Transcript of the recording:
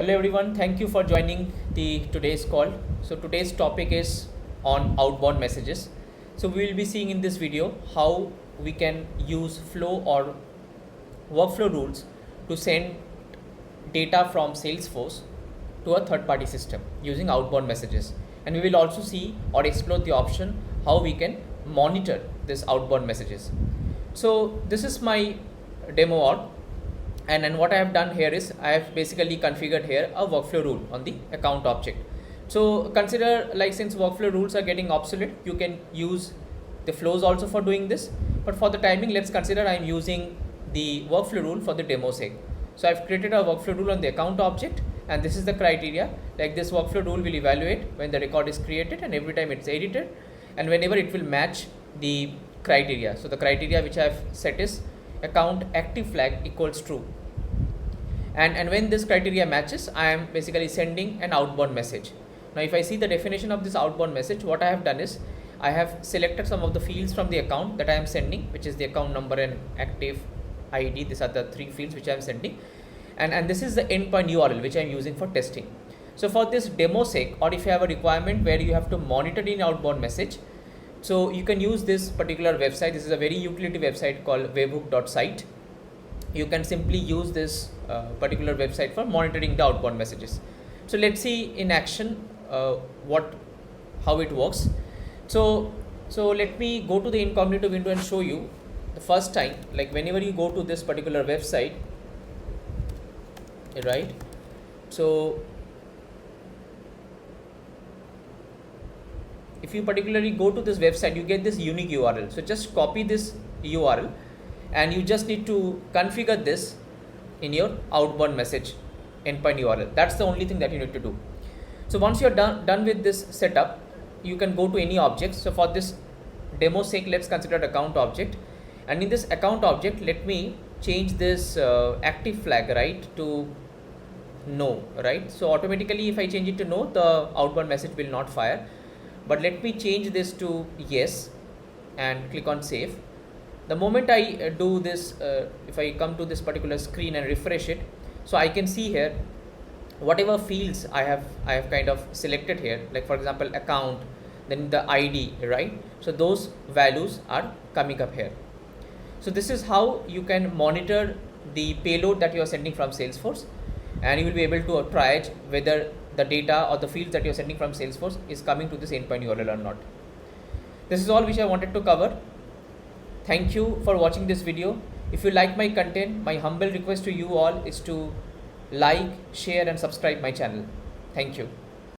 Hello everyone, thank you for joining the today's call. So today's topic is on outbound messages. So we will be seeing in this video how we can use flow or workflow rules to send data from Salesforce to a third party system using outbound messages. And we will also see or explore the option how we can monitor this outbound messages. So this is my demo org. And what I have done here is I have basically configured here a workflow rule on the account object. So consider, like, since workflow rules are getting obsolete, you can use the flows also for doing this. But for the timing, let's consider I'm using the workflow rule for the demo sake. So I've created a workflow rule on the account object, and this is the criteria. Like, this workflow rule will evaluate when the record is created and every time it's edited, and whenever it will match the criteria. So the criteria which I've set is account active flag equals true, and when this criteria matches, I am basically sending an outbound message. Now if I see the definition of this outbound message, what I have done is I have selected some of the fields from the account that I am sending, which is the account number and active ID. These are the three fields which I am sending, and this is the endpoint URL which I am using for testing. So for this demo sake, or if you have a requirement where you have to monitor an outbound message, so you can use this particular website. This is a very utility website called webhook.site. You can simply use this particular website for monitoring the outbound messages. So let's see in action how it works. So let me go to the incognito window and show you the first time, like whenever you go to this particular website, right? So if you particularly go to this website, you get this unique URL. So just copy this URL and you just need to configure this in your outbound message endpoint URL. That's the only thing that you need to do. So once you're done with this setup, you can go to any object. So for this demo sake, let's consider account object, and in this account object, let me change this active flag, right, to no, right? So automatically if I change it to no, the outbound message will not fire. But let me change this to yes and click on save. The moment I do this, if I come to this particular screen and refresh it, so I can see here whatever fields I have kind of selected here, like for example account, then the ID, right? So those values are coming up here. So this is how you can monitor the payload that you are sending from Salesforce, and you will be able to triage whether the data or the fields that you are sending from Salesforce is coming to this endpoint URL or not. This is all which I wanted to cover. Thank you for watching this video. If you like my content, my humble request to you all is to like, share and subscribe my channel. Thank you.